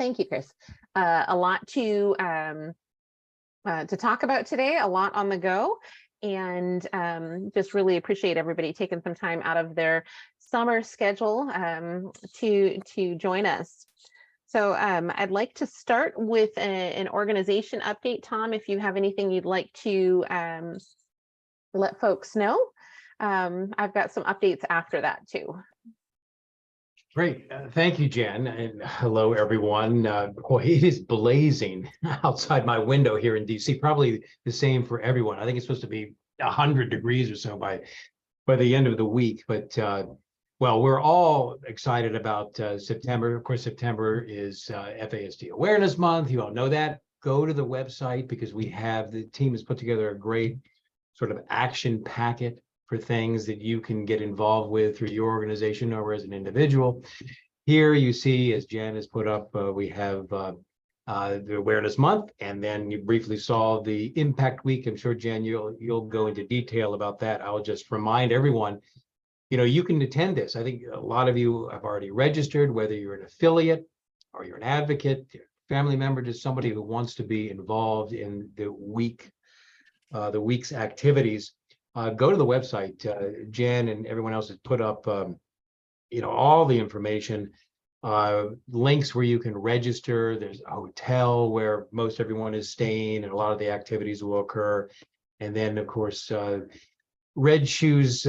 Thank you, Chris. A lot to talk about today, a lot on the go, and just really appreciate everybody taking some time out of their summer schedule to join us. So I'd like to start with an organization update. Tom, if you have anything you'd like to let folks know. I've got some updates after that too. Great. Thank you, Jen. And hello, everyone. Boy, it is blazing outside my window here in DC. Probably the same for everyone. I think it's supposed to be 100 degrees or so by the end of the week. But well, we're all excited about September. Of course, September is FASD Awareness Month. You all know that. Go to the website because the team has put together a great sort of action packet for things that you can get involved with through your organization or as an individual. Here you see, as Jen has put up, we have the Awareness Month, and then you briefly saw the Impact Week. I'm sure, Jen, you'll go into detail about that. I'll just remind everyone, you can attend this. I think a lot of you have already registered, whether you're an affiliate or you're an advocate, family member, just somebody who wants to be involved in the week's activities. Go to the website. Jen and everyone else has put up, all the information, links where you can register. There's a hotel where most everyone is staying, and a lot of the activities will occur. And then, of course, Red Shoes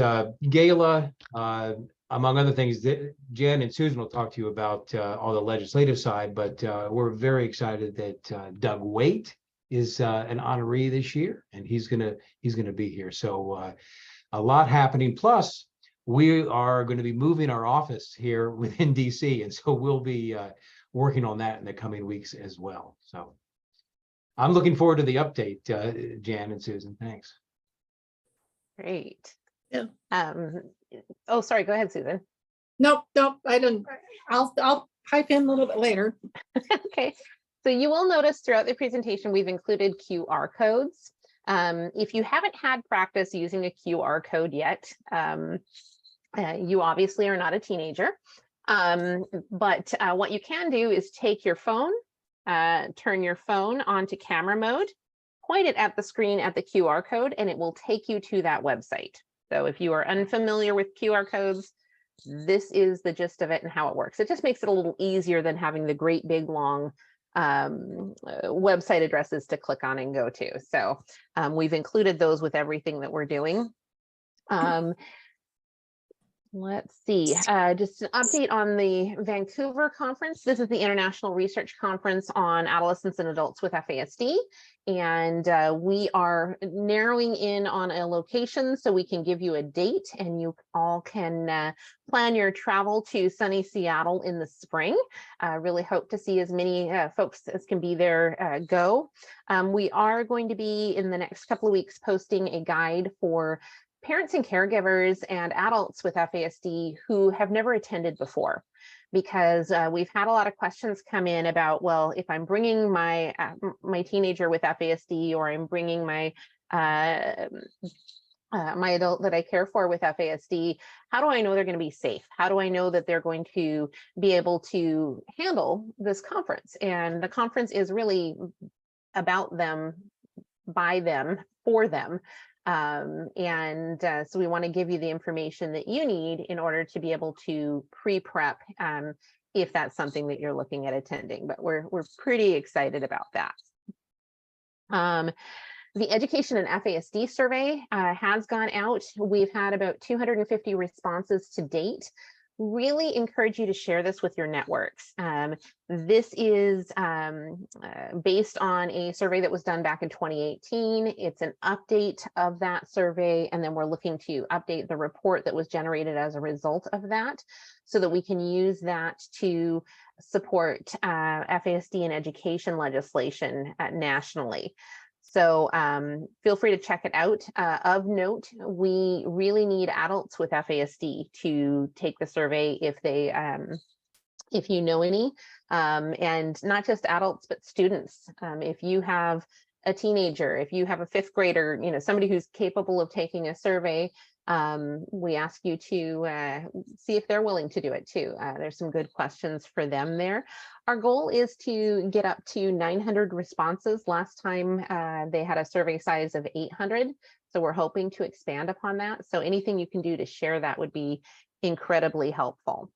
Gala, among other things. Jen and Susan will talk to you about all the legislative side, but we're very excited that Doug Waite is an honoree this year, and he's gonna be here. So a lot happening. Plus, we are going to be moving our office here within DC, and so we'll be working on that in the coming weeks as well. So I'm looking forward to the update, Jan and Susan. Thanks. Great. Yeah. Oh, sorry. Go ahead, Susan. Nope. I didn't. I'll pipe in a little bit later. Okay. So you will notice throughout the presentation, we've included QR codes. If you haven't had practice using a QR code yet, you obviously are not a teenager. But what you can do is take your phone, turn your phone onto camera mode, point it at the screen at the QR code, and it will take you to that website. So if you are unfamiliar with QR codes, this is the gist of it and how it works. It just makes it a little easier than having the great big long website addresses to click on and go to. So we've included those with everything that we're doing. Let's see, just an update on the Vancouver conference. This is the International Research Conference on Adolescents and Adults with FASD. And we are narrowing in on a location so we can give you a date, and you all can plan your travel to sunny Seattle in the spring. Really hope to see as many folks as can be there go. We are going to be in the next couple of weeks posting a guide for parents and caregivers and adults with FASD who have never attended before, because we've had a lot of questions come in about, well, if I'm bringing my teenager with FASD, or I'm bringing my my adult that I care for with FASD, how do I know they're going to be safe? How do I know that they're going to be able to handle this conference? And the conference is really about them, by them, for them. So we want to give you the information that you need in order to be able to pre-prep if that's something that you're looking at attending. But we're pretty excited about that. The Education and FASD survey has gone out. We've had about 250 responses to date. Really encourage you to share this with your networks. This is based on a survey that was done back in 2018. It's an update of that survey, and then we're looking to update the report that was generated as a result of that, so that we can use that to support FASD and education legislation nationally. So feel free to check it out. Of note, we really need adults with FASD to take the survey if you know any, and not just adults, but students. If you have a teenager, if you have a fifth grader, somebody who's capable of taking a survey, We ask you to see if they're willing to do it too. There's some good questions for them there. Our goal is to get up to 900 responses. Last time they had a survey size of 800. So we're hoping to expand upon that. So anything you can do to share that would be incredibly helpful.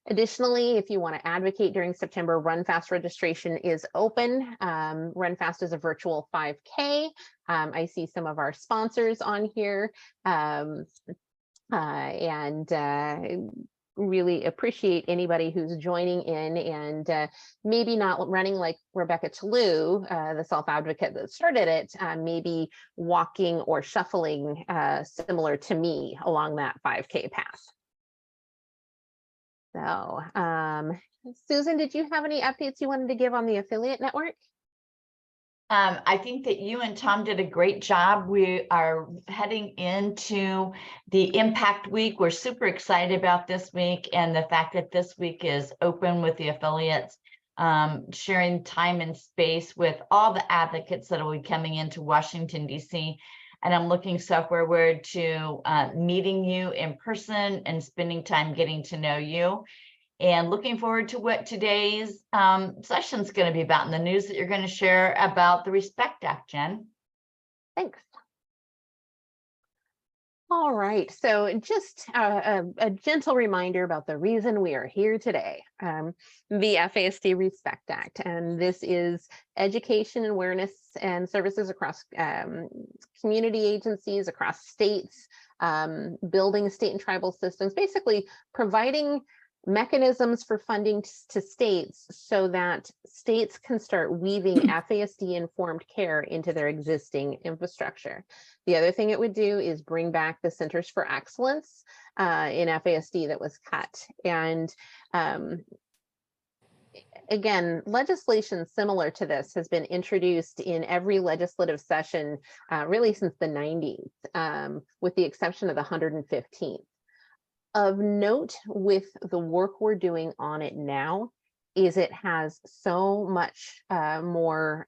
Additionally, if you want to advocate during September, Run Fast registration is open. Run Fast is a virtual 5K. I see some of our sponsors on here, really appreciate anybody who's joining in and maybe not running like Rebecca Toulouse, the self-advocate that started it, maybe walking or shuffling similar to me along that 5K path. So, Susan, did you have any updates you wanted to give on the affiliate network? I think that you and Tom did a great job. We are heading into the Impact Week. We're super excited about this week and the fact that this week is open with the affiliates, sharing time and space with all the advocates that will be coming into Washington, D.C. And I'm looking so forward to meeting you in person and spending time getting to know you. And looking forward to what today's session is going to be about, and the news that you're going to share about the Respect Act, Jen. Thanks. All right, so just a gentle reminder about the reason we are here today, the FASD Respect Act, and this is education and awareness and services across community agencies, across states, building state and tribal systems, basically providing mechanisms for funding to states so that states can start weaving FASD informed care into their existing infrastructure. The other thing it would do is bring back the Centers for Excellence in FASD that was cut. And again, legislation similar to this has been introduced in every legislative session really since the 90s, with the exception of the 115th. Of note with the work we're doing on it now is it has so much more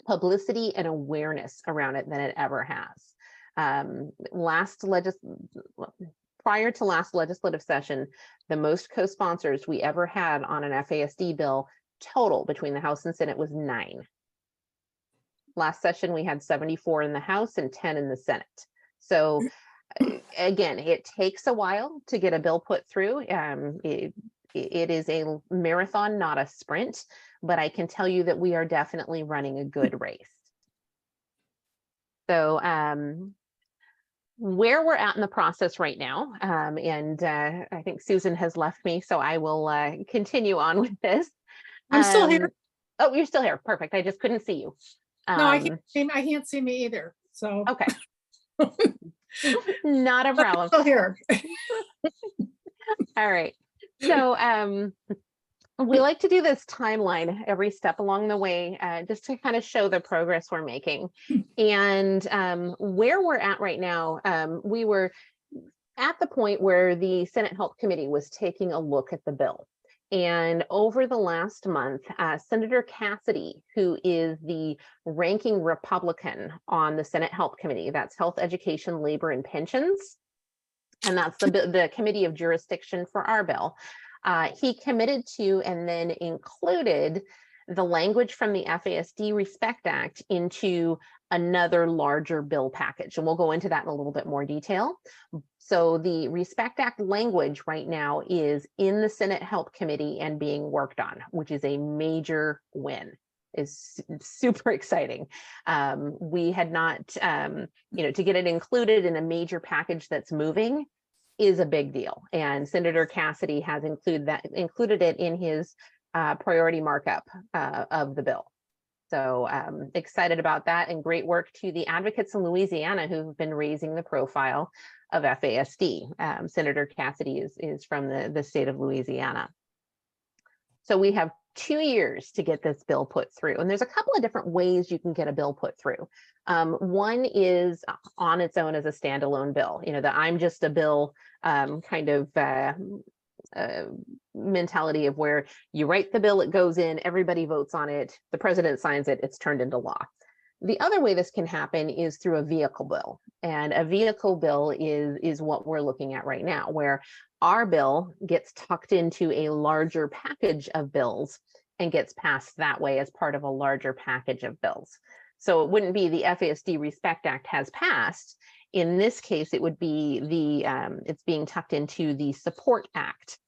publicity and awareness around it than it ever has. Prior to last legislative session, the most co-sponsors we ever had on an FASD bill total between the House and Senate was 9. Last session, we had 74 in the House and 10 in the Senate. So again, it takes a while to get a bill put through. It is a marathon, not a sprint, but I can tell you that we are definitely running a good race. So where we're at in the process right now, and I think Susan has left me, so I will continue on with this. I'm still here. Oh, you're still here. Perfect. I just couldn't see you. No, I can't see me either. So okay. Not a problem. Still here. All right. So we like to do this timeline every step along the way, just to kind of show the progress we're making. And where we're at right now, we were at the point where the Senate Health Committee was taking a look at the bill. And over the last month, Senator Cassidy, who is the ranking Republican on the Senate Health Committee, that's Health, Education, Labor, and Pensions, and that's the committee of jurisdiction for our bill, he committed to and then included the language from the FASD Respect Act into another larger bill package. And we'll go into that in a little bit more detail. So the Respect Act language right now is in the Senate Health Committee and being worked on, which is a major win. Is super exciting. We had not, to get it included in a major package that's moving is a big deal. And Senator Cassidy has included it in his priority markup of the bill. So excited about that, and great work to the advocates in Louisiana who've been raising the profile of FASD. Senator Cassidy is from the state of Louisiana. So we have 2 years to get this bill put through. And there's a couple of different ways you can get a bill put through. One is on its own as a standalone bill, the I'm just a bill kind of mentality of where you write the bill, it goes in, everybody votes on it, the president signs it, it's turned into law. The other way this can happen is through a vehicle bill. And a vehicle bill is what we're looking at right now, where our bill gets tucked into a larger package of bills and gets passed that way as part of a larger package of bills. So it wouldn't be the FASD Respect Act has passed. In this case, it would be it's being tucked into the Support Act.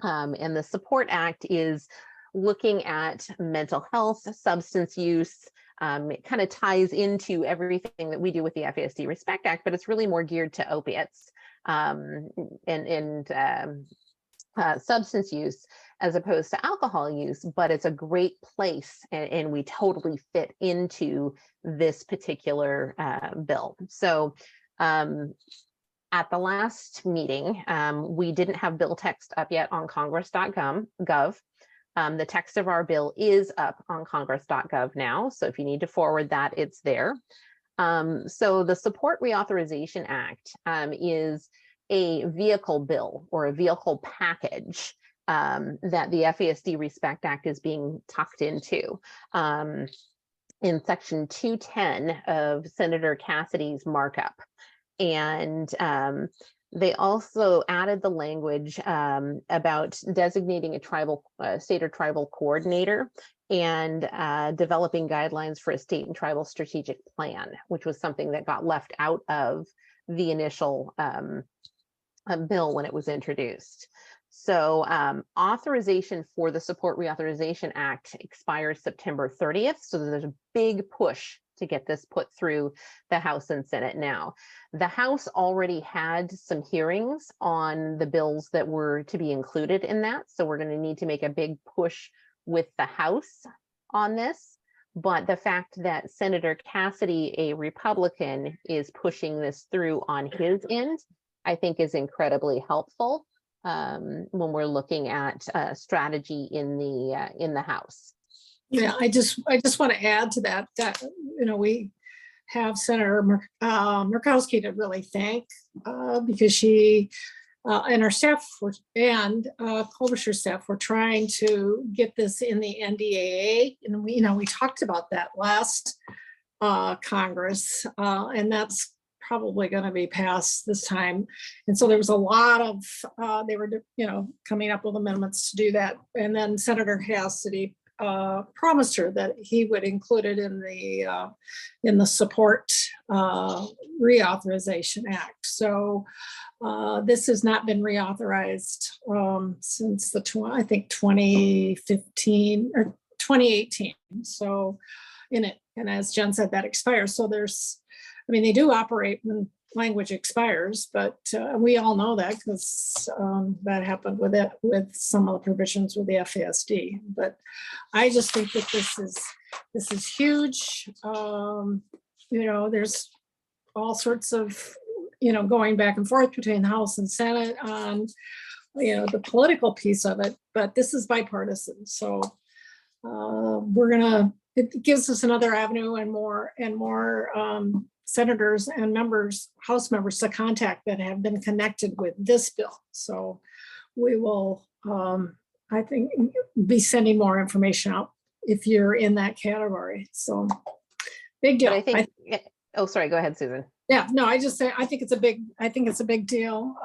And the Support Act is looking at mental health, substance use. It kind of ties into everything that we do with the FASD Respect Act, but it's really more geared to opiates and substance use as opposed to alcohol use, but it's a great place and we totally fit into this particular bill. So at the last meeting, we didn't have bill text up yet on congress.gov. The text of our bill is up on congress.gov now. So if you need to forward that, it's there. So the Support Reauthorization Act is a vehicle bill or a vehicle package that the FASD Respect Act is being tucked into. In section 210 of Senator Cassidy's markup. And they also added the language about designating a tribal, state or tribal coordinator and developing guidelines for a state and tribal strategic plan, which was something that got left out of the initial bill when it was introduced. So authorization for the Support Reauthorization Act expires September 30th. So there's a big push to get this put through the House and Senate now. The House already had some hearings on the bills that were to be included in that. So we're going to need to make a big push with the House on this. But the fact that Senator Cassidy, a Republican, is pushing this through on his end, I think is incredibly helpful when we're looking at strategy in the House. Yeah, I just want to add to that, you know, we have Senator Murkowski to really thank because she and our staff and Klobuchar's staff were trying to get this in the NDAA, and we talked about that last Congress, and that's probably going to be passed this time. And so there was a lot of they were coming up with amendments to do that, and then Senator Cassidy promised her that he would include it in the Support Reauthorization Act. So this has not been reauthorized since I think 2015 or 2018. So and as Jen said, that expires. So they do operate when language expires, but we all know that because that happened with some of the provisions with the FASD. But I just think that this is huge. There's all sorts of going back and forth between the House and Senate on the political piece of it, but this is bipartisan. So it gives us another avenue and more senators and House members to contact that have been connected with this bill. So we will, I think, be sending more information out if you're in that category. So big deal. But I think, oh, sorry, go ahead, Susan. Yeah, no, I think it's a big deal.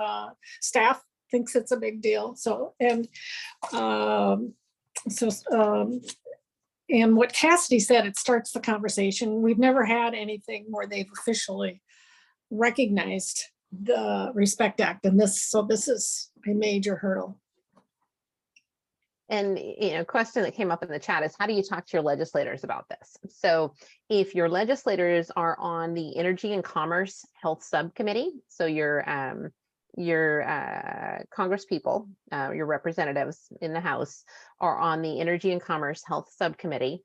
Staff thinks it's a big deal. So, and what Cassidy said, it starts the conversation. We've never had anything where they've officially recognized the Respect Act, and this is a major hurdle. And a question that came up in the chat is, how do you talk to your legislators about this? So if your legislators are on the Energy and Commerce Health Subcommittee, so your Congress people, your representatives in the House are on the Energy and Commerce Health Subcommittee,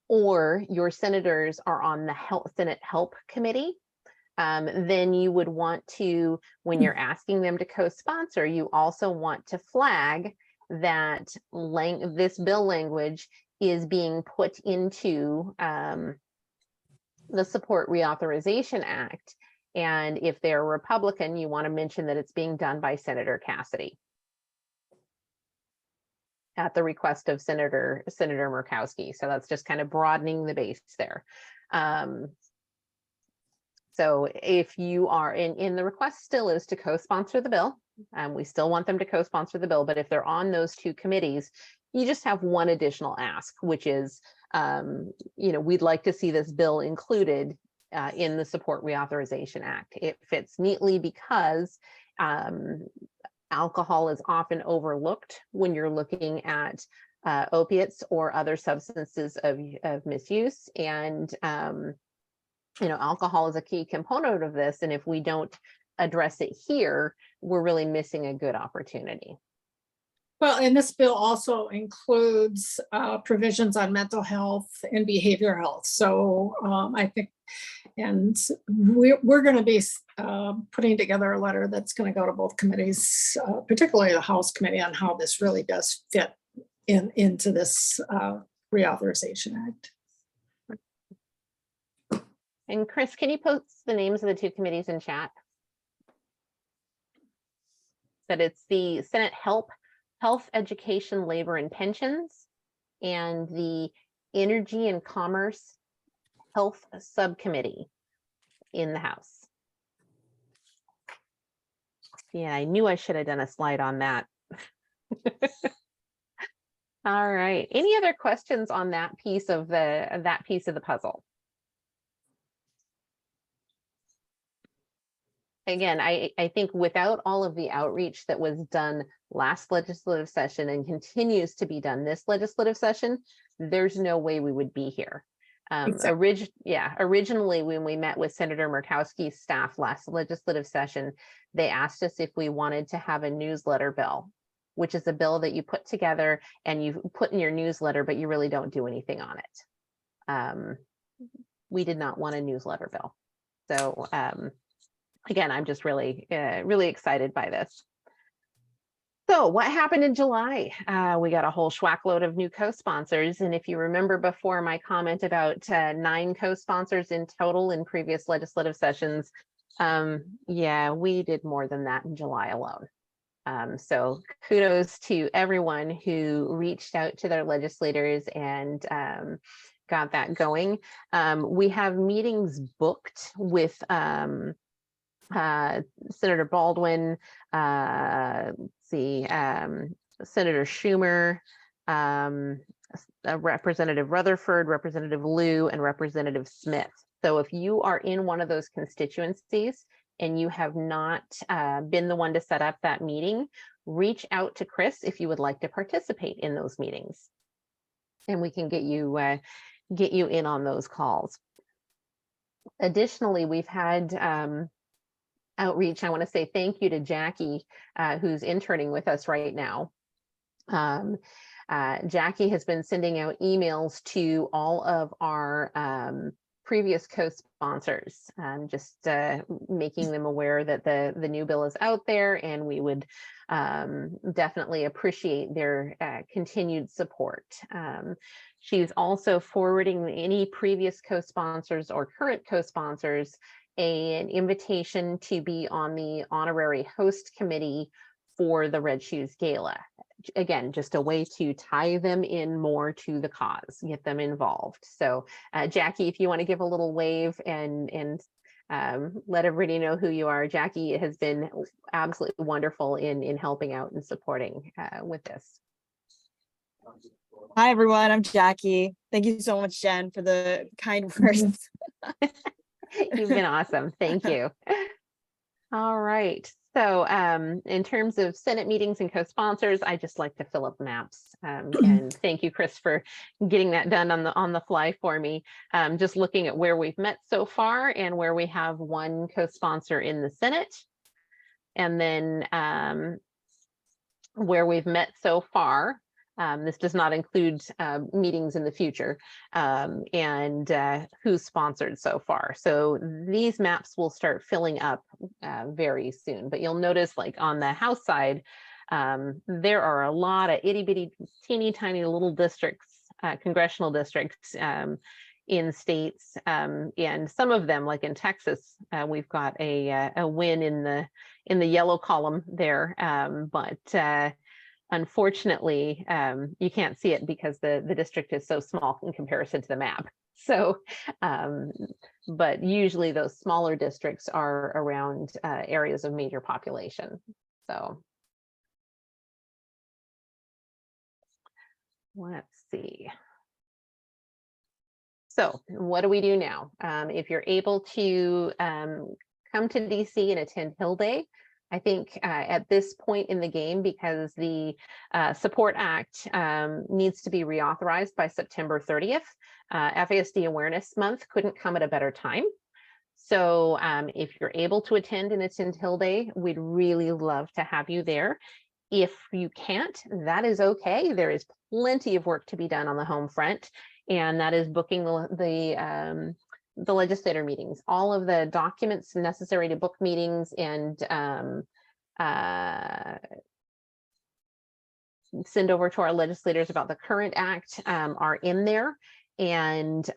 or your senators are on the Senate Help Committee, then you would want to, when you're asking them to co-sponsor, you also want to flag that this bill language is being put into the Support Reauthorization Act. And if they're Republican, you want to mention that it's being done by Senator Cassidy. at the request of Senator Murkowski. So that's just kind of broadening the base there. So if you are in the request still is to co-sponsor the bill. We still want them to co-sponsor the bill, but if they're on those two committees, you just have one additional ask, which is, we'd like to see this bill included in the Support Reauthorization Act. It fits neatly because alcohol is often overlooked when you're looking at opiates or other substances of misuse. And, alcohol is a key component of this. And if we don't address it here, we're really missing a good opportunity. Well, and this bill also includes provisions on mental health and behavioral health. So I think, and we're going to be putting together a letter that's going to go to both committees, particularly the House Committee, on how this really does fit into this Reauthorization Act. And Chris, can you post the names of the two committees in chat? That it's the Senate Health, Education, Labor, and Pensions, and the Energy and Commerce Health Subcommittee in the House. Yeah, I knew I should have done a slide on that. All right. Any other questions on that piece of the puzzle? Again, I think without all of the outreach that was done last legislative session and continues to be done this legislative session, there's no way we would be here. Exactly. Originally, when we met with Senator Murkowski's staff last legislative session, they asked us if we wanted to have a newsletter bill, which is a bill that you put together and you put in your newsletter, but you really don't do anything on it. We did not want a newsletter bill. So again, I'm just really excited by this. So what happened in July? We got a whole schwackload of new co-sponsors. And if you remember before my comment about 9 co-sponsors in total in previous legislative sessions, yeah, we did more than that in July alone. So kudos to everyone who reached out to their legislators and got that going. We have meetings booked with Senator Baldwin, Senator Schumer, Representative Rutherford, Representative Liu, and Representative Smith. So if you are in one of those constituencies and you have not been the one to set up that meeting, reach out to Chris if you would like to participate in those meetings, and we can get you in on those calls. Additionally, we've had outreach. I want to say thank you to Jackie, who's interning with us right now. Jackie has been sending out emails to all of our previous co-sponsors, just making them aware that the new bill is out there, and we would definitely appreciate their continued support. She's also forwarding any previous co-sponsors or current co-sponsors an invitation to be on the honorary host committee for the Red Shoes Gala. Again, just a way to tie them in more to the cause, get them involved. So Jackie, if you want to give a little wave and let everybody know who you are. Jackie has been absolutely wonderful in helping out and supporting with this. Hi, everyone. I'm Jackie. Thank you so much, Jen, for the kind words. You've been awesome. Thank you. All right. So in terms of Senate meetings and co-sponsors, I just like to fill up maps. And thank you, Chris, for getting that done on the fly for me. Just looking at where we've met so far and where we have one co-sponsor in the Senate. And then where we've met so far. This does not include meetings in the future, and who's sponsored so far. So these maps will start filling up very soon, but you'll notice, like on the House side, there are a lot of itty bitty teeny tiny little districts, congressional districts in states, and some of them, like in Texas, we've got a win in the yellow column there, but unfortunately, you can't see it because the district is so small in comparison to the map. So, but usually those smaller districts are around areas of major population. So let's see. So what do we do now? If you're able to come to DC and attend Hill Day, I think at this point in the game, because the Support Act needs to be reauthorized by September 30th, FASD Awareness Month couldn't come at a better time. So if you're able to attend and attend Hill Day, we'd really love to have you there. If you can't, that is okay. There is plenty of work to be done on the home front, and that is booking the legislator meetings, all of the documents necessary to book meetings and send over to our legislators about the current act are in there. And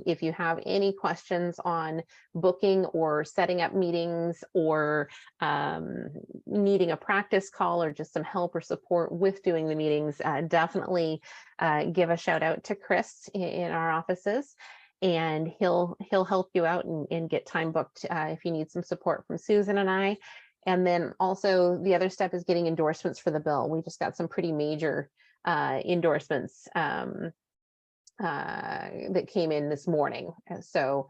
if you have any questions on booking or setting up meetings or needing a practice call or just some help or support with doing the meetings, definitely give a shout out to Chris in our offices, and he'll help you out and get time booked if you need some support from Susan and I. And then also the other step is getting endorsements for the bill. We just got some pretty major endorsements that came in this morning. So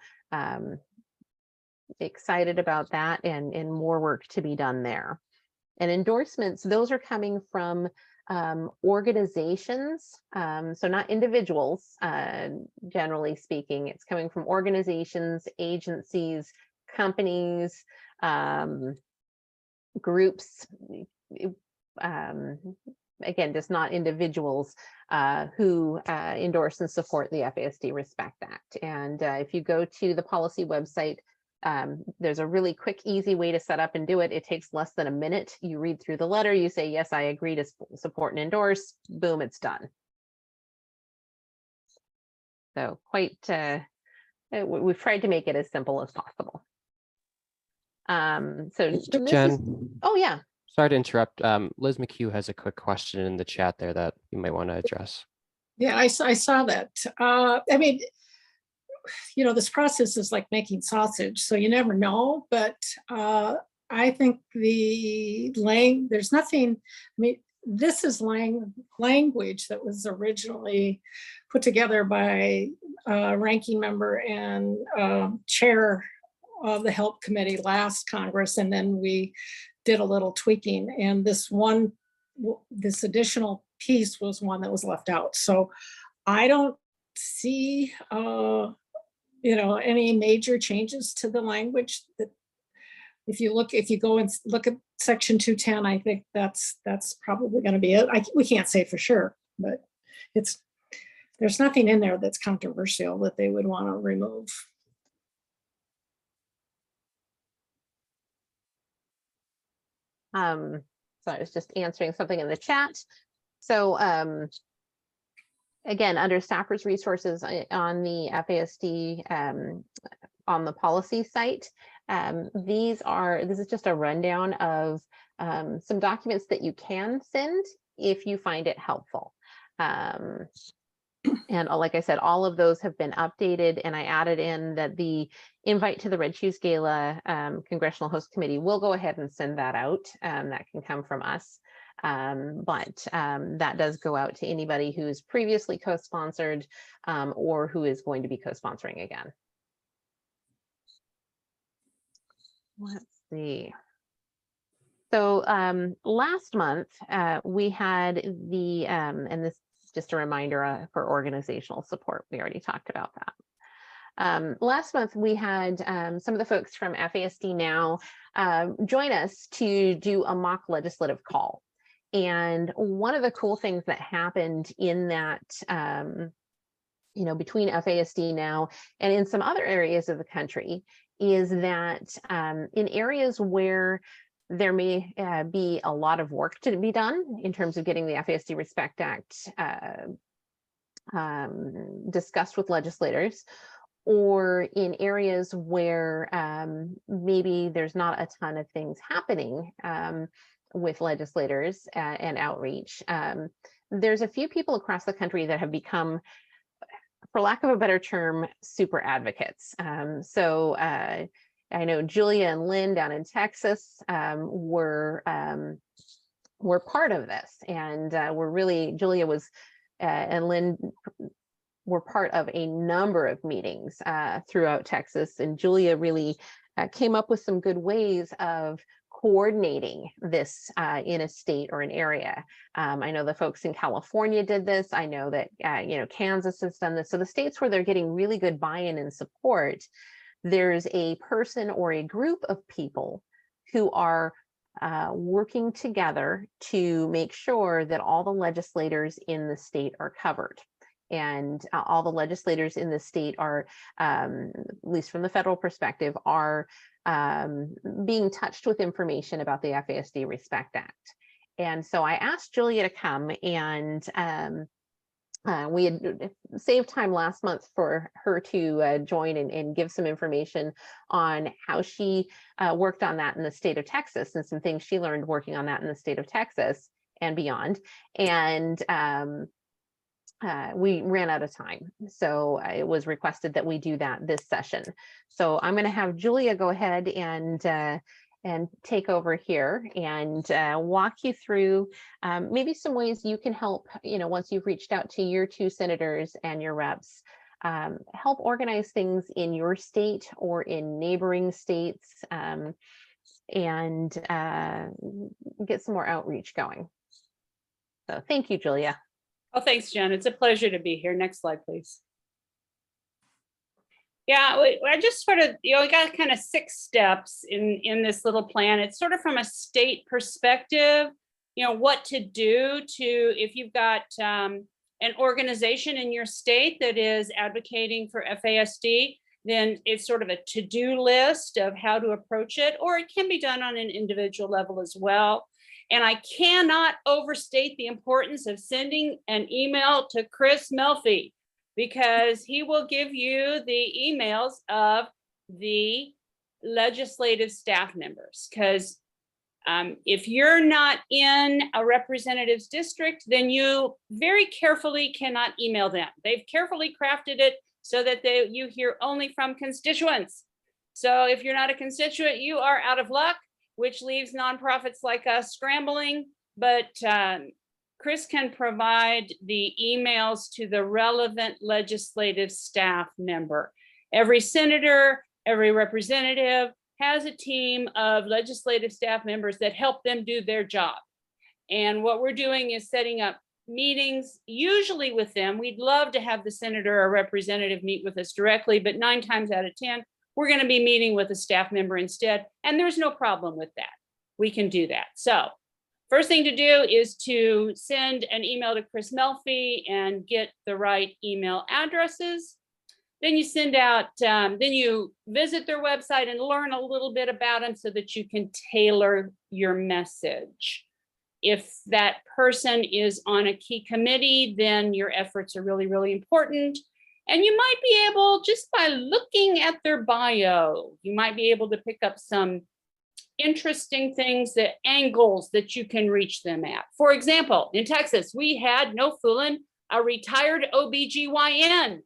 excited about that, and more work to be done there. And endorsements, those are coming from organizations, so not individuals, generally speaking. It's coming from organizations, agencies, companies, groups, again, just not individuals who endorse and support the FASD Respect Act. And if you go to the policy website, there's a really quick, easy way to set up and do it. It takes less than a minute. You read through the letter, you say, yes, I agree to support and endorse, boom, it's done. So quite, we've tried to make it as simple as possible. So Jen, oh yeah. sorry to interrupt. Liz McHugh has a quick question in the chat there that you might want to address. Yeah, I saw that. I mean, you know, this process is like making sausage, so you never know. But I think there's nothing. I mean, this is language that was originally put together by ranking member and chair of the Help Committee last Congress, and then we did a little tweaking. And this additional piece was one that was left out. So I don't see you know, any major changes to the language. That if you go and look at section 210, I think that's probably going to be it. We can't say for sure, but there's nothing in there that's controversial that they would want to remove. So I was just answering something in the chat. So again, under staffers resources on the FASD on the policy site, this is just a rundown of some documents that you can send if you find it helpful. And like I said, all of those have been updated, and I added in that the invite to the Red Shoes Gala Congressional Host Committee will go ahead and send that out. That can come from us. But that does go out to anybody who's previously co-sponsored or who is going to be co-sponsoring again. Let's see. So last month we had the, and this is just a reminder for organizational support. We already talked about that. Last month we had some of the folks from FASD Now join us to do a mock legislative call. And one of the cool things that happened in that, you know, between FASD Now and in some other areas of the country is that in areas where there may be a lot of work to be done in terms of getting the FASD Respect Act discussed with legislators, or in areas where maybe there's not a ton of things happening, with legislators and outreach. There's a few people across the country that have become, for lack of a better term, super advocates. So I know Julia and Lynn down in Texas were part of this, and Julia was and Lynn were part of a number of meetings throughout Texas, and Julia really came up with some good ways of coordinating this in a state or an area. I know the folks in California did this. I know that Kansas has done this. So the states where they're getting really good buy-in and support, there's a person or a group of people who are working together to make sure that all the legislators in the state are covered. And all the legislators in the state are, at least from the federal perspective, are being touched with information about the FASD Respect Act. And so I asked Julia to come, and we had saved time last month for her to join and give some information on how she worked on that in the state of Texas, and some things she learned working on that in the state of Texas and beyond. And we ran out of time, so it was requested that we do that this session. So I'm going to have Julia go ahead and take over here and walk you through maybe some ways you can help, once you've reached out to your 2 senators and your reps, help organize things in your state or in neighboring states, and get some more outreach going. So thank you, Julia. Oh, thanks, Jen. It's a pleasure to be here. Next slide, please. Yeah, I just sort of, we got kind of 6 steps in this little plan. It's sort of from a state perspective, what to do if you've got an organization in your state that is advocating for FASD, then it's sort of a to-do list of how to approach it, or it can be done on an individual level as well. And I cannot overstate the importance of sending an email to Chris Melfi, because he will give you the emails of the legislative staff members. Because if you're not in a representative's district, then you very carefully cannot email them. They've carefully crafted it so that you hear only from constituents. So if you're not a constituent, you are out of luck, which leaves nonprofits like us scrambling. But Chris can provide the emails to the relevant legislative staff member. Every senator, every representative has a team of legislative staff members that help them do their job. And what we're doing is setting up meetings, usually with them. We'd love to have the senator or representative meet with us directly, but 9 times out of 10, we're going to be meeting with a staff member instead, and there's no problem with that. We can do that. So first thing to do is to send an email to Chris Melfi and get the right email addresses. Then you send out, then you visit their website and learn a little bit about them so that you can tailor your message. If that person is on a key committee, then your efforts are really, really important. And you might be able, just by looking at their bio, you might be able to pick up some interesting things, angles that you can reach them at. For example, in Texas, we had, no fooling, a retired OBGYN.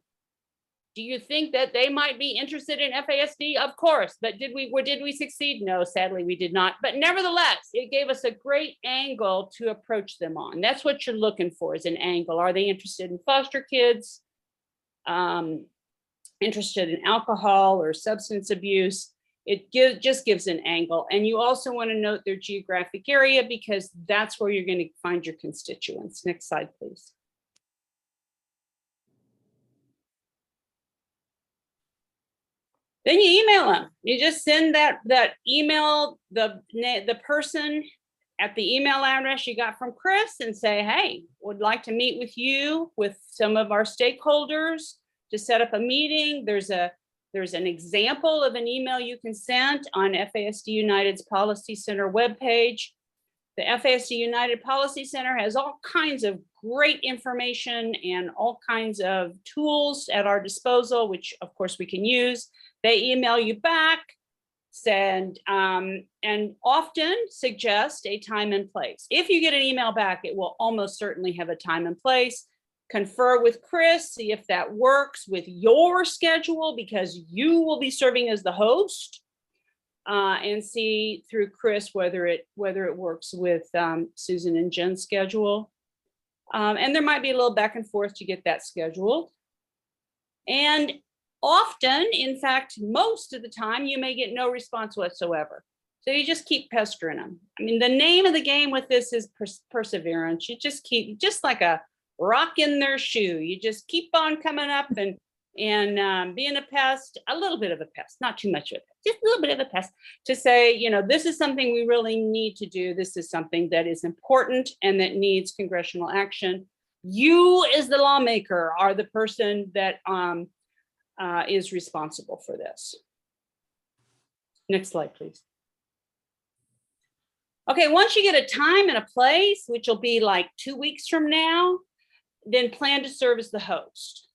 Do you think that they might be interested in FASD? Of course, but did we succeed? No, sadly we did not. But nevertheless, it gave us a great angle to approach them on. That's what you're looking for, is an angle. Are they interested in foster kids? Interested in alcohol or substance abuse? It just gives an angle. And you also want to note their geographic area, because that's where you're going to find your constituents. Next slide, please. Then you email them. You just send that email, the person at the email address you got from Chris, and say, hey, would like to meet with you, with some of our stakeholders, to set up a meeting. There's an example of an email you can send on FASD United's Policy Center webpage. The FASD United Policy Center has all kinds of great information and all kinds of tools at our disposal, which of course we can use. They email you back and often suggest a time and place. If you get an email back, it will almost certainly have a time and place. Confer with Chris, see if that works with your schedule, because you will be serving as the host, and see through Chris whether it works with Susan and Jen's schedule. And there might be a little back and forth to get that scheduled. And often, in fact, most of the time, you may get no response whatsoever. So you just keep pestering them. I mean, the name of the game with this is perseverance. You just keep, just like a rock in their shoe. You just keep on coming up and being a pest, a little bit of a pest, not too much of it, just a little bit of a pest, to say, you know, this is something we really need to do. This is something that is important and that needs congressional action. You, as the lawmaker, are the person that is responsible for this. Next slide, please. Okay, once you get a time and a place, which will be like 2 weeks from now, then plan to serve as the host.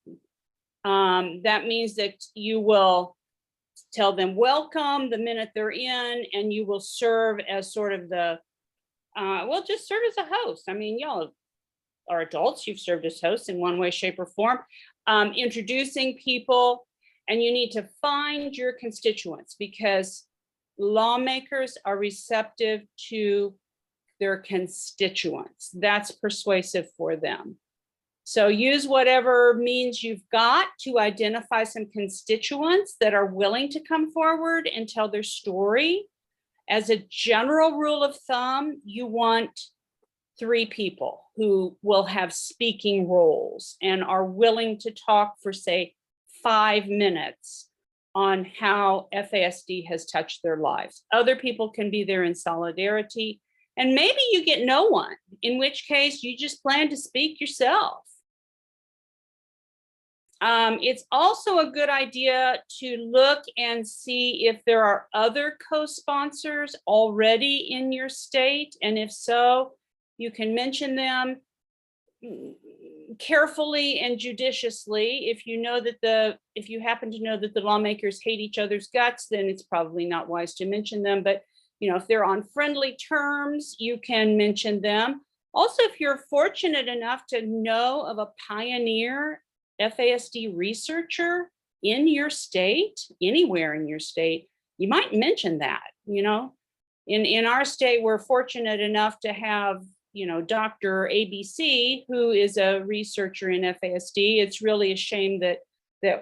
That means that you will tell them welcome the minute they're in, and you will serve as sort of the, well, just serve as a host. I mean, y'all are adults, you've served as hosts in one way, shape, or form, introducing people, and you need to find your constituents, because lawmakers are receptive to their constituents. That's persuasive for them. So use whatever means you've got to identify some constituents that are willing to come forward and tell their story. As a general rule of thumb, you want 3 people who will have speaking roles and are willing to talk for, say, 5 minutes on how FASD has touched their lives. Other people can be there in solidarity, and maybe you get no one, in which case you just plan to speak yourself. It's also a good idea to look and see if there are other co-sponsors already in your state, and if so, you can mention them carefully and judiciously. If you happen to know that the lawmakers hate each other's guts, then it's probably not wise to mention them. But you know, if they're on friendly terms, you can mention them. Also, if you're fortunate enough to know of a pioneer FASD researcher in your state, anywhere in your state, you might mention that. You know, in our state, we're fortunate enough to have, you know, Dr. ABC, who is a researcher in FASD. It's really a shame that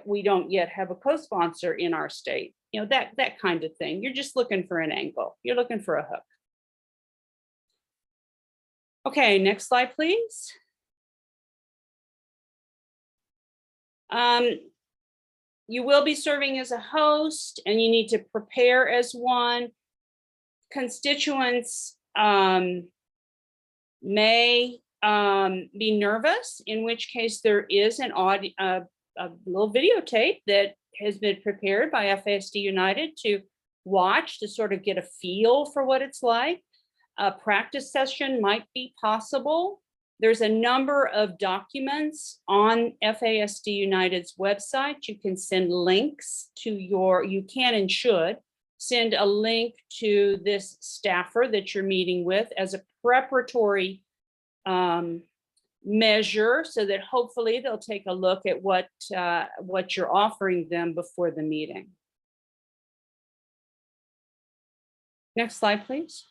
we don't yet have a co-sponsor in our state. You know, that kind of thing. You're just looking for an angle. You're looking for a hook. Okay, next slide, please. You will be serving as a host, and you need to prepare as one. Constituents may be nervous, in which case there is a little videotape that has been prepared by FASD United to watch, to sort of get a feel for what it's like. A practice session might be possible. There's a number of documents on FASD United's website. You can send links to you can and should send a link to this staffer that you're meeting with as a preparatory measure, so that hopefully they'll take a look at what you're offering them before the meeting. Next slide, please.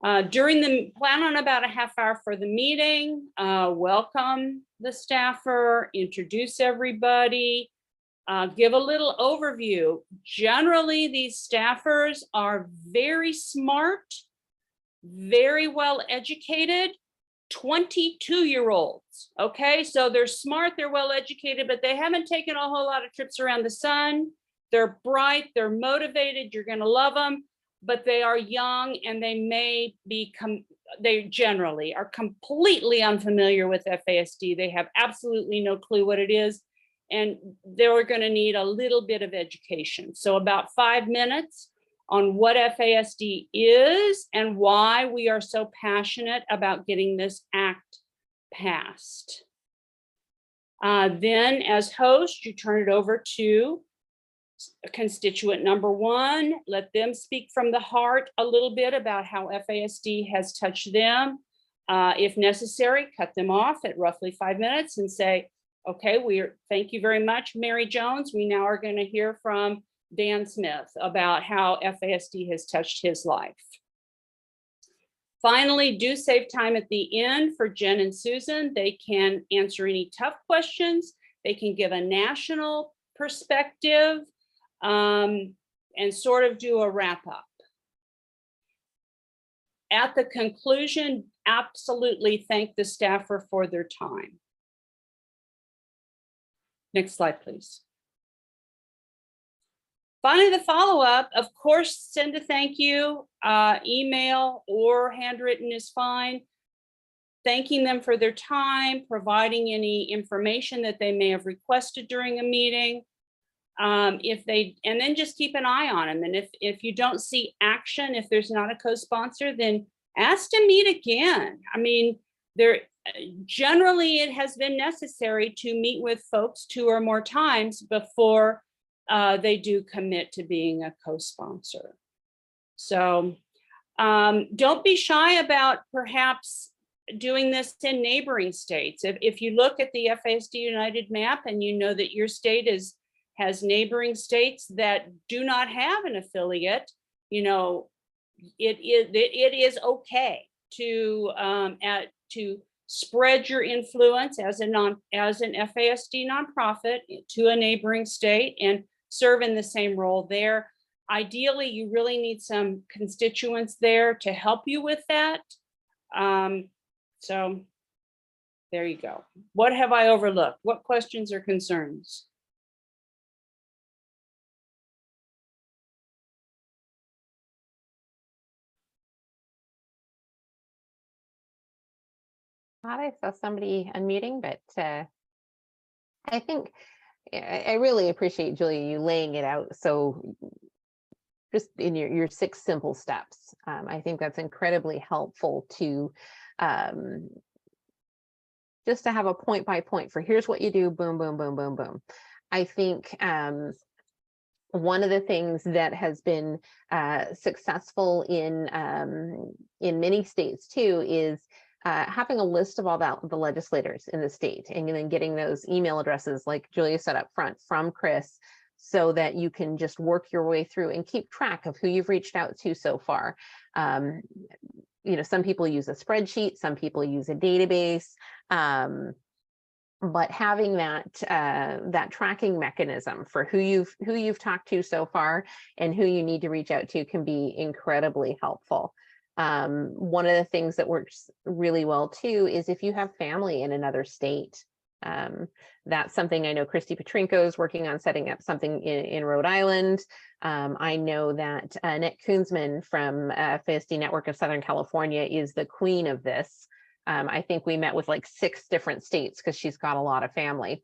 Plan on about a half hour for the meeting. Welcome the staffer, introduce everybody, give a little overview. Generally, these staffers are very smart, very well educated, 22-year-olds. Okay, so they're smart, they're well educated, but they haven't taken a whole lot of trips around the sun. They're bright, they're motivated, you're gonna love them, but they are young, and they generally are completely unfamiliar with FASD. They have absolutely no clue what it is, and they're gonna need a little bit of education. So about 5 minutes on what FASD is and why we are so passionate about getting this act passed. Then as host, you turn it over to constituent number one, let them speak from the heart a little bit about how FASD has touched them. If necessary, cut them off at roughly 5 minutes and say, okay, thank you very much, Mary Jones. We now are going to hear from Dan Smith about how FASD has touched his life. Finally, do save time at the end for Jen and Susan. They can answer any tough questions. They can give a national perspective and sort of do a wrap up. At the conclusion, absolutely thank the staffer for their time. Next slide, please. Finally, the follow-up, of course, send a thank you, email or handwritten is fine. Thanking them for their time, providing any information that they may have requested during a meeting. And then just keep an eye on them. And if you don't see action, if there's not a co-sponsor, then ask to meet again. I mean, generally it has been necessary to meet with folks 2 or more times before they do commit to being a co-sponsor. So don't be shy about perhaps doing this in neighboring states. If you look at the FASD United map and you know that your state has neighboring states that do not have an affiliate, you know, it is okay to spread your influence as an FASD nonprofit to a neighboring state and serve in the same role there. Ideally, you really need some constituents there to help you with that. So there you go. What have I overlooked? What questions or concerns? I saw somebody unmuting, but I think I really appreciate, Julia, you laying it out. So just in your 6 simple steps, I think that's incredibly helpful to just to have a point by point for here's what you do, boom, boom, boom, boom, boom. I think one of the things that has been successful in many states too is having a list of all the legislators in the state and then getting those email addresses like Julia said up front from Chris, so that you can just work your way through and keep track of who you've reached out to so far. You know, some people use a spreadsheet, some people use a database, but having that tracking mechanism for who you've talked to so far and who you need to reach out to can be incredibly helpful. One of the things that works really well too is if you have family in another state. That's something I know Christy Petrinko is working on setting up something in Rhode Island. I know that Annette Koonsman from FASD Network of Southern California is the queen of this. I think we met with like 6 different states because she's got a lot of family.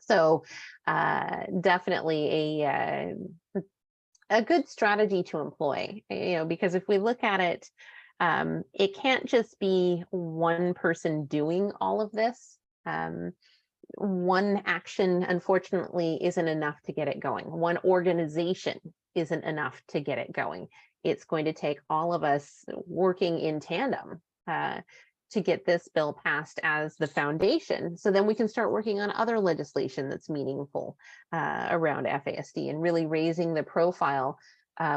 So definitely a good strategy to employ, you know, because if we look at it, it can't just be one person doing all of this. One action, unfortunately, isn't enough to get it going. One organization isn't enough to get it going. It's going to take all of us working in tandem to get this bill passed as the foundation. So then we can start working on other legislation that's meaningful around FASD and really raising the profile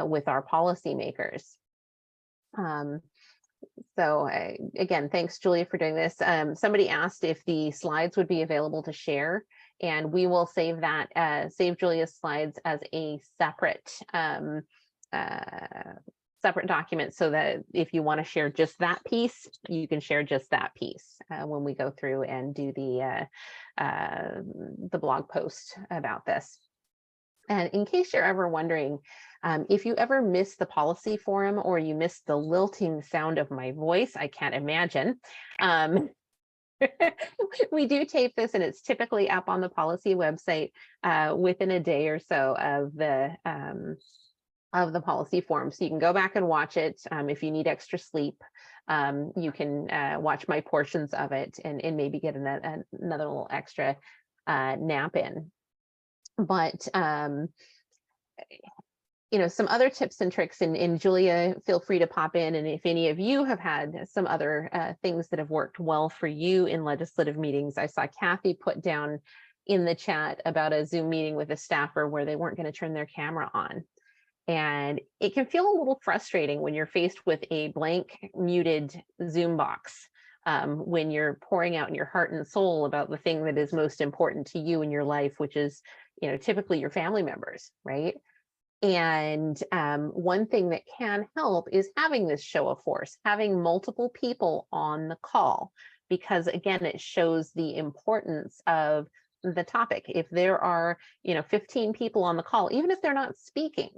with our policymakers. So again, thanks, Julia, for doing this. Somebody asked if the slides would be available to share, and we will save that, save Julia's slides as a separate separate document, so that if you want to share just that piece, you can share just that piece when we go through and do the blog post about this. And in case you're ever wondering, if you ever miss the policy forum or you miss the lilting sound of my voice, I can't imagine. We do tape this, and it's typically up on the policy website within a day or so of the policy forum. So you can go back and watch it. If you need extra sleep, you can watch my portions of it and maybe get another little extra nap in. But some other tips and tricks, and Julia, feel free to pop in. And if any of you have had some other things that have worked well for you in legislative meetings, I saw Kathy put down in the chat about a Zoom meeting with a staffer where they weren't going to turn their camera on. And it can feel a little frustrating when you're faced with a blank muted Zoom box, when you're pouring out in your heart and soul about the thing that is most important to you in your life, which is, typically your family members, right? And one thing that can help is having this show of force, having multiple people on the call, because again, it shows the importance of the topic. If there are, 15 people on the call, even if they're not speaking,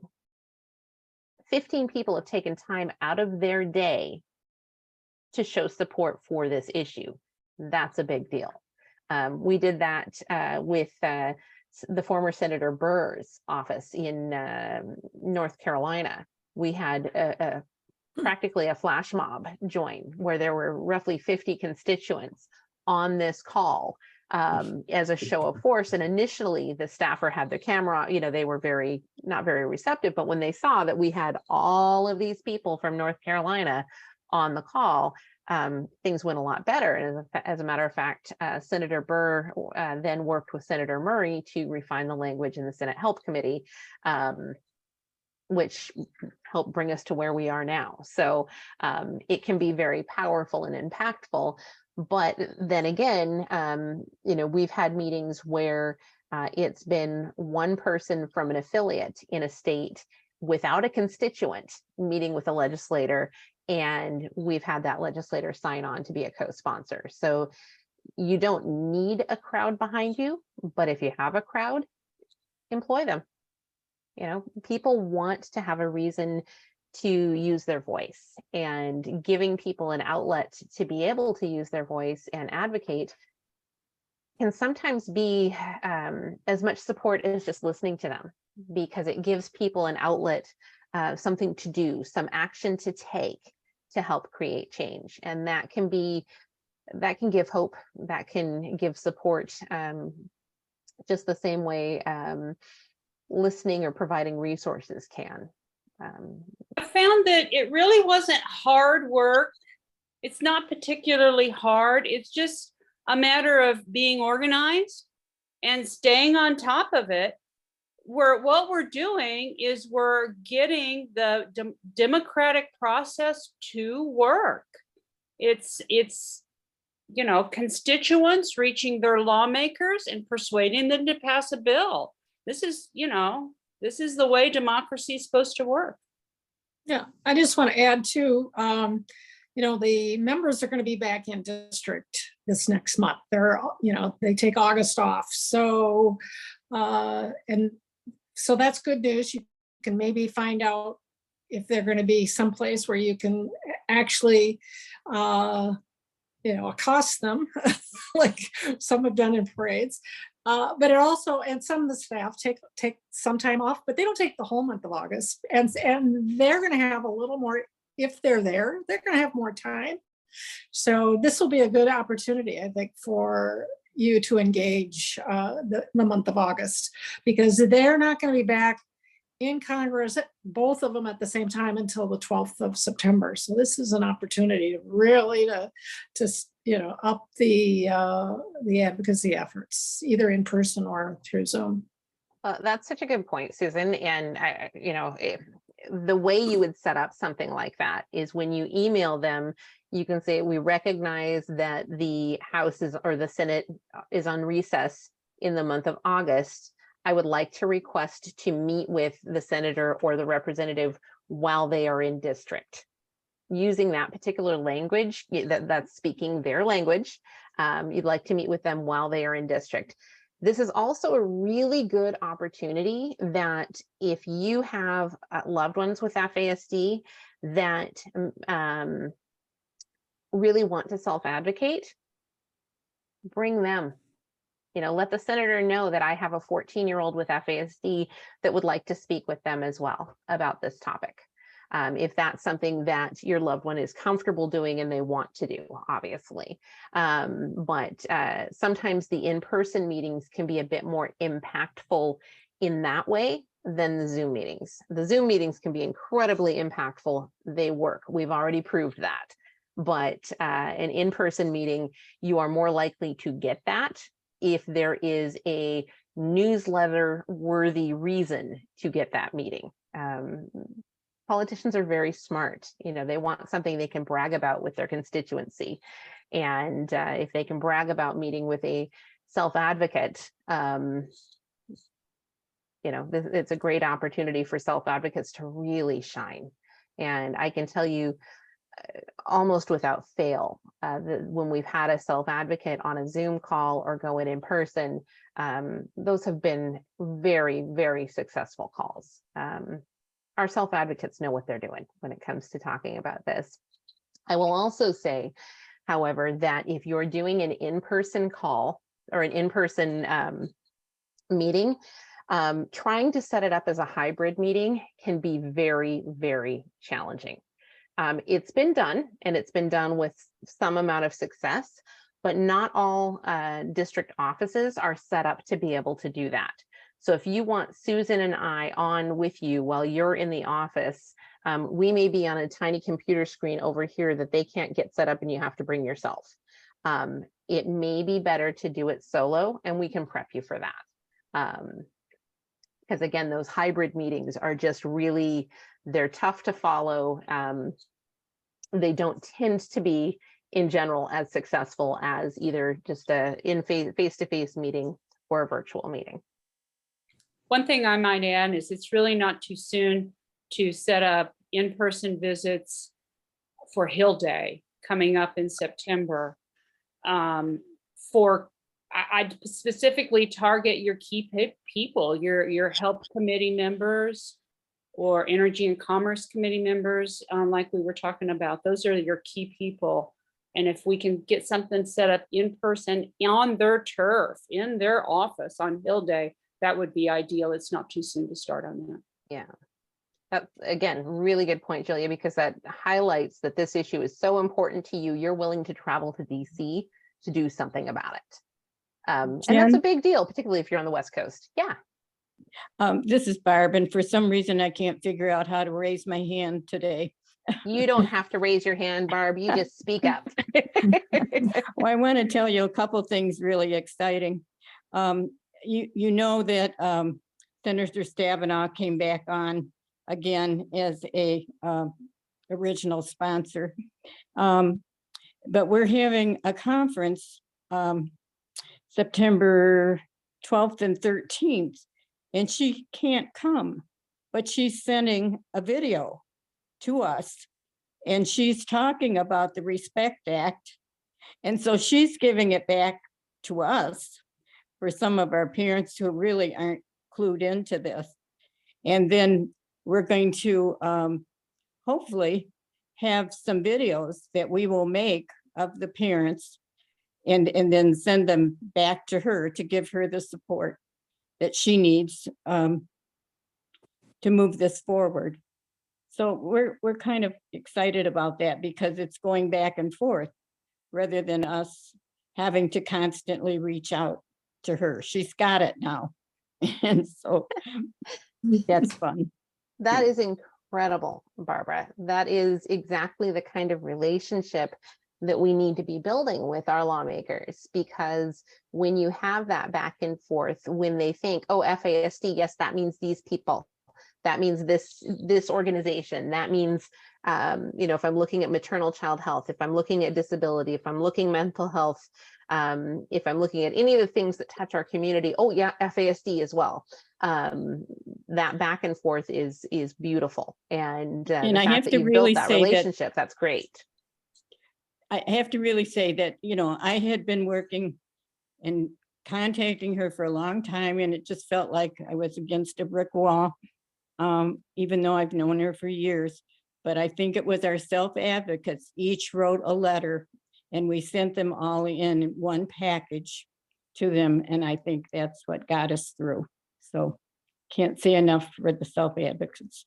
15 people have taken time out of their day to show support for this issue. That's a big deal. We did that with the former Senator Burr's office in North Carolina. We had practically a flash mob join where there were roughly 50 constituents on this call as a show of force. And initially the staffer had their camera, they were not very receptive, but when they saw that we had all of these people from North Carolina on the call, things went a lot better. And as a matter of fact, Senator Burr then worked with Senator Murray to refine the language in the Senate Health Committee, which helped bring us to where we are now. So it can be very powerful and impactful. But then again, we've had meetings where it's been one person from an affiliate in a state without a constituent meeting with a legislator, and we've had that legislator sign on to be a co-sponsor. So you don't need a crowd behind you, but if you have a crowd, employ them. People want to have a reason to use their voice, and giving people an outlet to be able to use their voice and advocate can sometimes be as much support as just listening to them, because it gives people an outlet, something to do, some action to take to help create change. And that can give hope, that can give support, just the same way listening or providing resources can. I found that it really wasn't hard work. It's not particularly hard. It's just a matter of being organized and staying on top of it. What we're doing is we're getting the democratic process to work. It's constituents reaching their lawmakers and persuading them to pass a bill. This is the way democracy is supposed to work. Yeah, I just want to add too, the members are going to be back in district this next month. They take August off. So, so that's good news. You can maybe find out if they're going to be someplace where you can actually, accost them like some have done in parades. But it also, and some of the staff take some time off, but they don't take the whole month of August. And they're going to have a little more, if they're there, they're going to have more time. So this will be a good opportunity, I think, for you to engage the month of August, because they're not going to be back in Congress, both of them at the same time, until the 12th of September. So this is an opportunity to really to up the advocacy efforts, either in person or through Zoom. That's such a good point, Susan. And the way you would set up something like that is when you email them, you can say, we recognize that the House or the Senate is on recess in the month of August. I would like to request to meet with the senator or the representative while they are in district. Using that particular language, that's speaking their language, you'd like to meet with them while they are in district. This is also a really good opportunity that if you have loved ones with FASD that really want to self-advocate, bring them. Let the senator know that I have a 14-year-old with FASD that would like to speak with them as well about this topic. if that's something that your loved one is comfortable doing and they want to do, obviously. But sometimes the in-person meetings can be a bit more impactful in that way than the Zoom meetings. The Zoom meetings can be incredibly impactful. They work. We've already proved that. But an in-person meeting, you are more likely to get that if there is a newsletter worthy reason to get that meeting. Politicians are very smart. You know, they want something they can brag about with their constituency. And if they can brag about meeting with a self-advocate, you know, it's a great opportunity for self-advocates to really shine. And I can tell you almost without fail, when we've had a self-advocate on a Zoom call or go in person, those have been very, very successful calls. Our self-advocates know what they're doing when it comes to talking about this. I will also say, however, that if you're doing an in-person call or an in-person meeting, trying to set it up as a hybrid meeting can be very, very challenging. It's been done, and it's been done with some amount of success, but not all district offices are set up to be able to do that. So if you want Susan and I on with you while you're in the office, we may be on a tiny computer screen over here that they can't get set up and you have to bring yourself. It may be better to do it solo, and we can prep you for that. Because again, those hybrid meetings are just really, they're tough to follow. They don't tend to be, in general, as successful as either just a face-to-face meeting or a virtual meeting. One thing I might add is it's really not too soon to set up in-person visits for Hill Day coming up in September. I'd specifically target your key people, your health committee members or energy and commerce committee members, like we were talking about. Those are your key people. And if we can get something set up in person on their turf, in their office on Hill Day, that would be ideal. It's not too soon to start on that. Yeah. That's, again, really good point, Julia, because that highlights that this issue is so important to you. You're willing to travel to DC to do something about it. And that's a big deal, particularly if you're on the West Coast. Yeah. This is Barb, and for some reason I can't figure out how to raise my hand today. You don't have to raise your hand, Barb. You just speak up. Well, I want to tell you a couple things really exciting. You know that Senator Stabenow came back on again as a original sponsor. But we're having a conference September 12th and 13th, and she can't come, but she's sending a video to us, and she's talking about the Respect Act. And so she's giving it back to us for some of our parents who really aren't clued into this. And then we're going to hopefully have some videos that we will make of the parents and then send them back to her to give her the support that she needs to move this forward. So we're kind of excited about that because it's going back and forth rather than us having to constantly reach out to her. She's got it now. And so that's fun. That is incredible, Barbara. That is exactly the kind of relationship that we need to be building with our lawmakers, because when you have that back and forth, when they think, oh, FASD, yes, that means these people, that means this organization, that means, you know, if I'm looking at maternal child health, if I'm looking at disability, if I'm looking mental health, if I'm looking at any of the things that touch our community, oh yeah, FASD as well. That back and forth is beautiful, and I have to really say relationship, that's great. I have to really say that, you know, I had been working and contacting her for a long time, and it just felt like I was against a brick wall, even though I've known her for years. But I think it was our self-advocates each wrote a letter, and we sent them all in one package to them. And I think that's what got us through. So can't say enough for the self-advocates.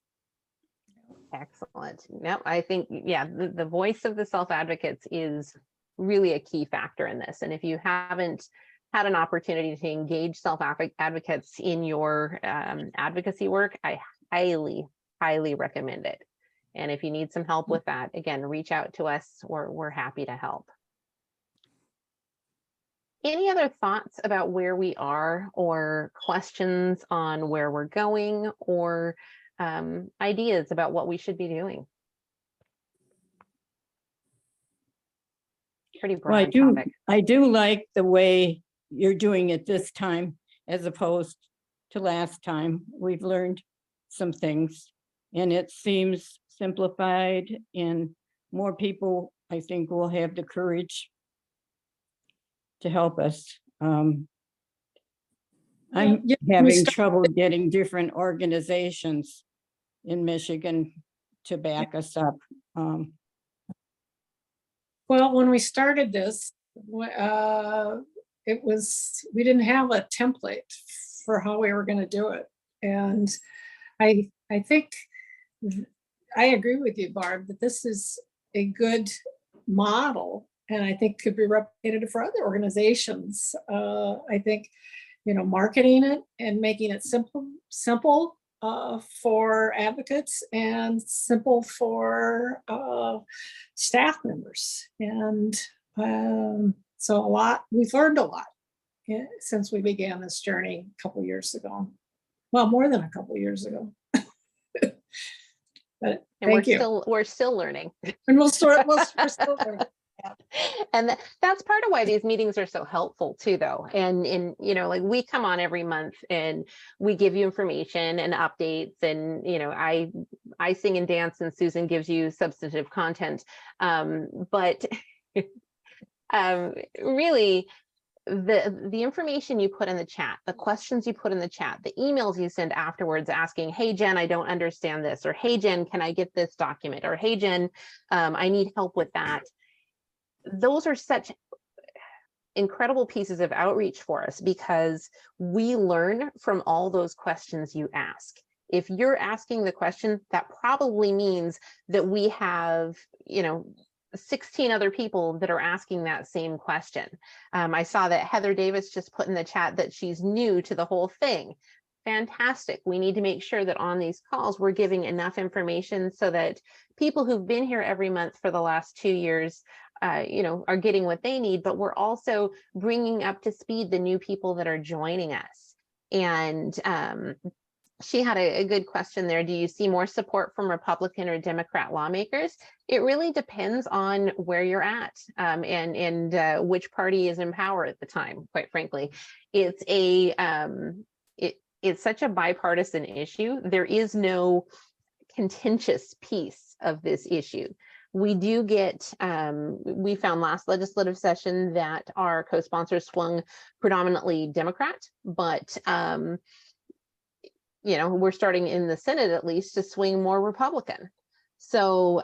Excellent. No, I think, yeah, the voice of the self-advocates is really a key factor in this. And if you haven't had an opportunity to engage self-advocates in your advocacy work, I highly, highly recommend it. And if you need some help with that, again, reach out to us. We're happy to help. Any other thoughts about where we are, or questions on where we're going, or ideas about what we should be doing? Pretty Well, broad topic. I do like the way you're doing it this time as opposed to last time. We've learned some things and it seems simplified, and more people, I think, will have the courage to help us. I'm Yeah, having trouble getting different organizations in Michigan to back us up. Well, when we started this, we didn't have a template for how we were going to do it. And I think I agree with you, Barb, that this is a good model, and I think could be replicated for other organizations. I think, marketing it and making it simple for advocates and simple for staff members. And so we've learned a lot since we began this journey a couple years ago. Well, more than a couple years ago. But And thank you. We're still learning. And we're still learning. And that's part of why these meetings are so helpful too, though. And like we come on every month and we give you information and updates, and I sing and dance and Susan gives you substantive content. But really, the information you put in the chat, the questions you put in the chat, the emails you send afterwards asking, hey Jen, I don't understand this, or hey Jen, can I get this document, or hey Jen, I need help with that. Those are such incredible pieces of outreach for us, because we learn from all those questions you ask. If you're asking the question, that probably means that we have 16 other people that are asking that same question. I saw that Heather Davis just put in the chat that she's new to the whole thing. Fantastic. We need to make sure that on these calls, we're giving enough information so that people who've been here every month for the last 2 years, are getting what they need, but we're also bringing up to speed the new people that are joining us. And she had a good question there. Do you see more support from Republican or Democrat lawmakers? It really depends on where you're at and which party is in power at the time, quite frankly. It's it's such a bipartisan issue. There is no contentious piece of this issue. We do get, we found last legislative session that our co-sponsors swung predominantly Democrat, but we're starting in the Senate at least to swing more Republican. So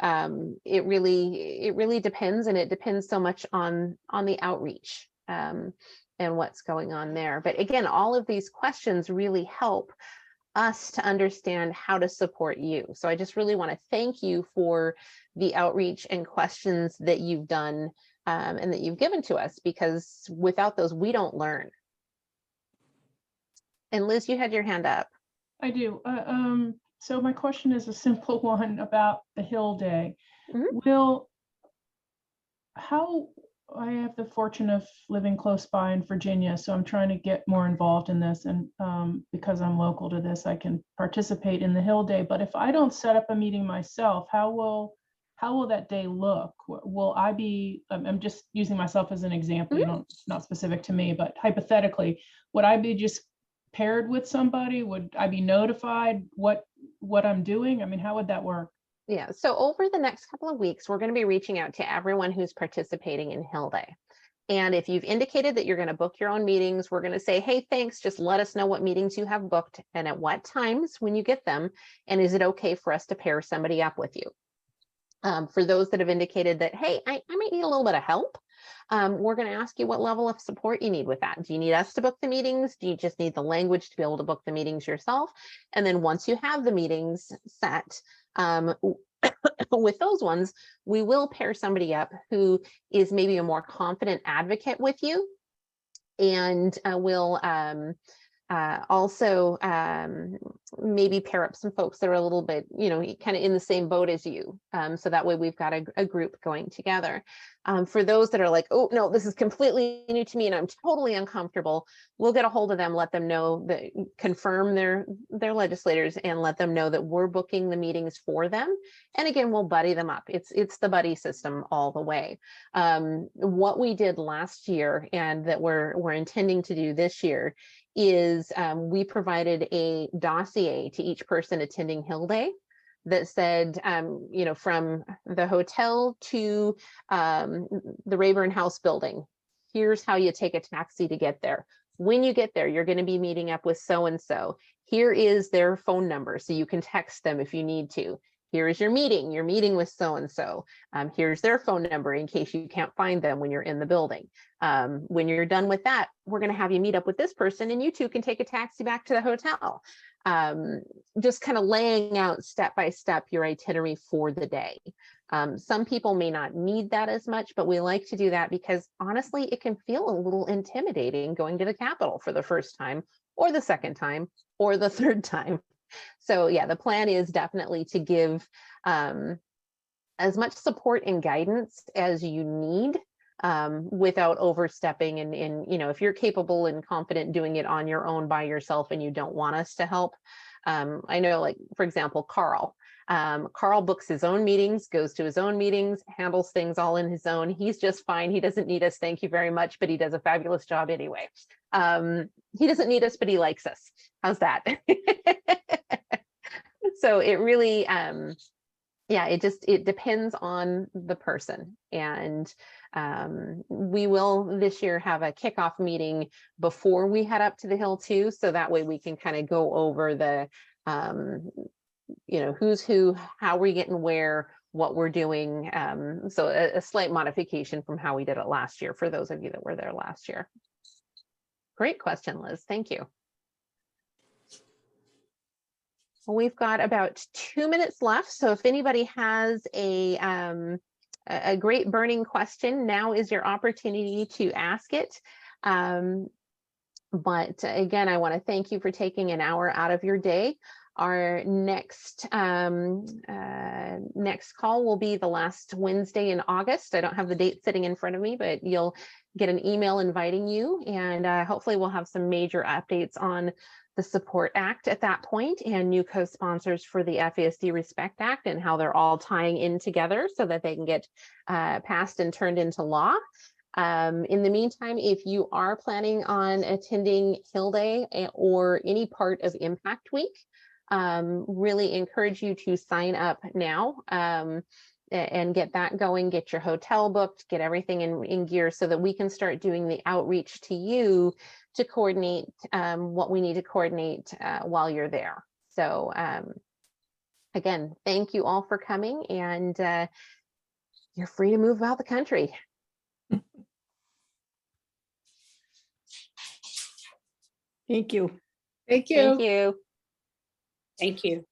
it really depends, and it depends so much on the outreach and what's going on there. But again, all of these questions really help us to understand how to support you. So I just really want to thank you for the outreach and questions that you've done and that you've given to us, because without those, we don't learn. And Liz, you had your hand up. I do. So my question is a simple one about the Hill Day. Mm-hmm. I have the fortune of living close by in Virginia, so I'm trying to get more involved in this, and because I'm local to this, I can participate in the Hill Day. But if I don't set up a meeting myself, how will that day look? Will I be, I'm just using myself as an example, mm-hmm. Not specific to me, but hypothetically, would I be just paired with somebody? Would I be notified what I'm doing? I mean, how would that work? Yeah, so over the next couple of weeks, we're going to be reaching out to everyone who's participating in Hill Day. And if you've indicated that you're going to book your own meetings, we're going to say, hey, thanks, just let us know what meetings you have booked and at what times when you get them. And is it okay for us to pair somebody up with you? For those that have indicated that, hey, I might need a little bit of help, we're going to ask you what level of support you need with that. Do you need us to book the meetings? Do you just need the language to be able to book the meetings yourself? And then once you have the meetings set, With those ones, we will pair somebody up who is maybe a more confident advocate with you, and will also maybe pair up some folks that are a little bit, kind of in the same boat as you. So that way we've got a group going together. For those that are like, oh, no, this is completely new to me and I'm totally uncomfortable, we'll get a hold of them, let them know, that confirm their legislators and let them know that we're booking the meetings for them. And again, we'll buddy them up. It's the buddy system all the way. What we did last year and that we're intending to do this year is we provided a dossier to each person attending Hill Day that said, from the hotel to the Rayburn House building, here's how you take a taxi to get there. When you get there, you're going to be meeting up with so-and-so. Here is their phone number, so you can text them if you need to. Here is your meeting. You're meeting with so-and-so. Here's their phone number in case you can't find them when you're in the building. When you're done with that, we're going to have you meet up with this person and you two can take a taxi back to the hotel. Just kind of laying out step by step your itinerary for the day. Some people may not need that as much, but we like to do that because honestly, it can feel a little intimidating going to the Capitol for the first time or the second time or the third time. So yeah, the plan is definitely to give as much support and guidance as you need without overstepping. And if you're capable and confident doing it on your own by yourself and you don't want us to help. I know, like, for example, Carl books his own meetings, goes to his own meetings, handles things all in his own. He's just fine. He doesn't need us. Thank you very much. But he does a fabulous job anyway. He doesn't need us, but he likes us. How's that? So it really, it depends on the person. And we will this year have a kickoff meeting before we head up to the Hill too. So that way we can kind of go over the, who's who, how we're getting where, what we're doing. So a slight modification from how we did it last year for those of you that were there last year. Great question, Liz. Thank you. Well, we've got about 2 minutes left. So if anybody has a great burning question, now is your opportunity to ask it. But again, I want to thank you for taking an hour out of your day. Our next call will be the last Wednesday in August. I don't have the date sitting in front of me, but you'll get an email inviting you, and hopefully we'll have some major updates on the Support Act at that point and new co-sponsors for the FASD Respect Act and how they're all tying in together so that they can get passed and turned into law. In the meantime, if you are planning on attending Hill Day or any part of Impact Week, really encourage you to sign up now and get that going, get your hotel booked, get everything in gear so that we can start doing the outreach to you to coordinate what we need to coordinate while you're there. So again, thank you all for coming, and you're free to move about the country. Thank you. Thank you. Thank you. Thank you.